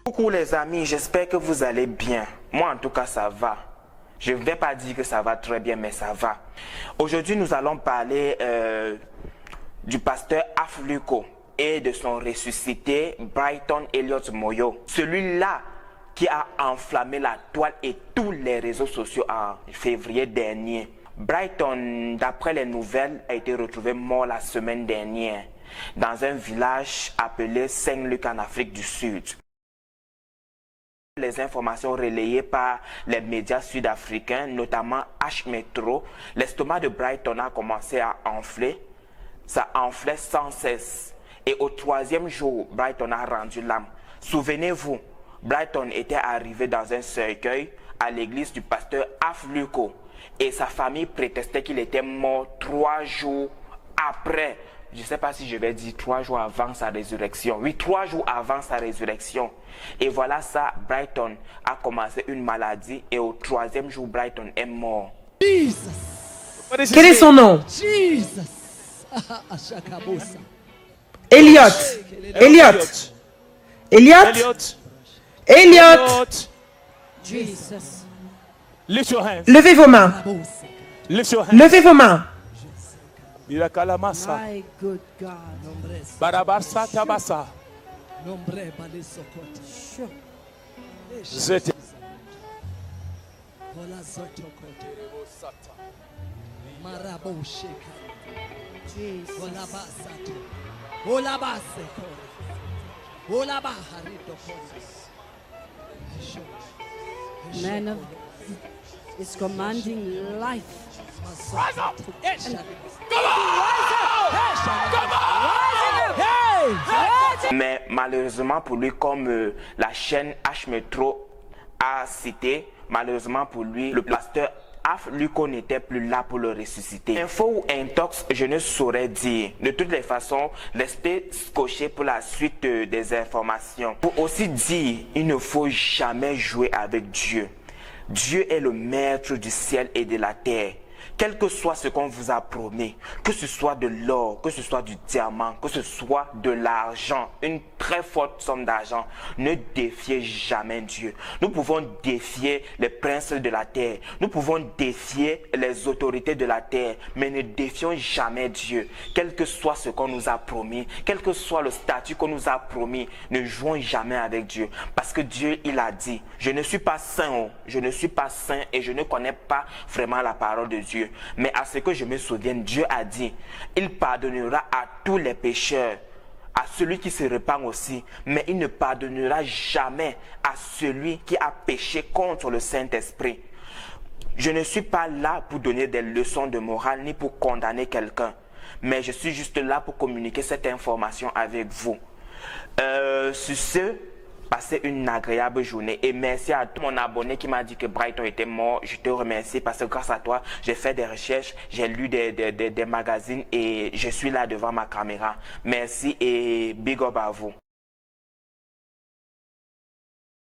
Coucou les amis, j'espère que vous allez bien. Moi en tout cas ça va. Je ne vais pas dire que ça va très bien, mais ça va. Aujourd'hui nous allons parler du pasteur Afluko et de son ressuscité Brighton Elliott Moyo. Celui-là qui a enflammé la toile et tous les réseaux sociaux en février dernier. Brighton, d'après les nouvelles, a été retrouvé mort la semaine dernière dans un village appelé Saint-Luc en Afrique du Sud. Les informations relayées par les médias sud-africains, notamment H-Metro, l'estomac de Brighton a commencé à enfler. Ça enflait sans cesse. Et au troisième jour, Brighton a rendu l'âme. Souvenez-vous, Brighton était arrivé dans un cercueil à l'église du pasteur Afluko. Et sa famille prétestait qu'il était mort 3 jours après. Je ne sais pas si je vais dire 3 jours avant sa résurrection. Oui, 3 jours avant sa résurrection. Et voilà ça, Brighton a commencé une maladie et au troisième jour, Brighton est mort. Jesus. Quel est son nom? Jesus. Elliott. Elliott. Elliott. Elliott. Jesus. Lift your hands. Levez vos mains. Lift your hands. Levez vos mains. Birakalamasa. My good God. Barabarsa tabasa. Sure. Zete. Man of is commanding life. Rise up. Mais malheureusement pour lui, comme la chaîne H-Metro a cité, malheureusement pour lui, le pasteur Afluko n'était plus là pour le ressusciter. Info ou intox, je ne saurais dire. De toutes les façons, restez scotché pour la suite des informations. Pour aussi dire, il ne faut jamais jouer avec Dieu. Dieu est le maître du ciel et de la terre. Quel que soit ce qu'on vous a promis, que ce soit de l'or, que ce soit du diamant, que ce soit de l'argent, une très forte somme d'argent, ne défiez jamais Dieu. Nous pouvons défier les princes de la terre, nous pouvons défier les autorités de la terre, mais ne défions jamais Dieu. Quel que soit ce qu'on nous a promis, quel que soit le statut qu'on nous a promis, ne jouons jamais avec Dieu. Parce que Dieu, il a dit, je ne suis pas saint, je ne suis pas saint et je ne connais pas vraiment la parole de Dieu. Mais à ce que je me souvienne, Dieu a dit, il pardonnera à tous les pécheurs, à celui qui se répand aussi, mais il ne pardonnera jamais à celui qui a péché contre le Saint-Esprit. Je ne suis pas là pour donner des leçons de morale ni pour condamner quelqu'un, mais je suis juste là pour communiquer cette information avec vous. Sur ce, passez une agréable journée et merci à tout mon abonné qui m'a dit que Brighton était mort. Je te remercie parce que grâce à toi, j'ai fait des recherches, j'ai lu des magazines et je suis là devant ma caméra. Merci et big up à vous.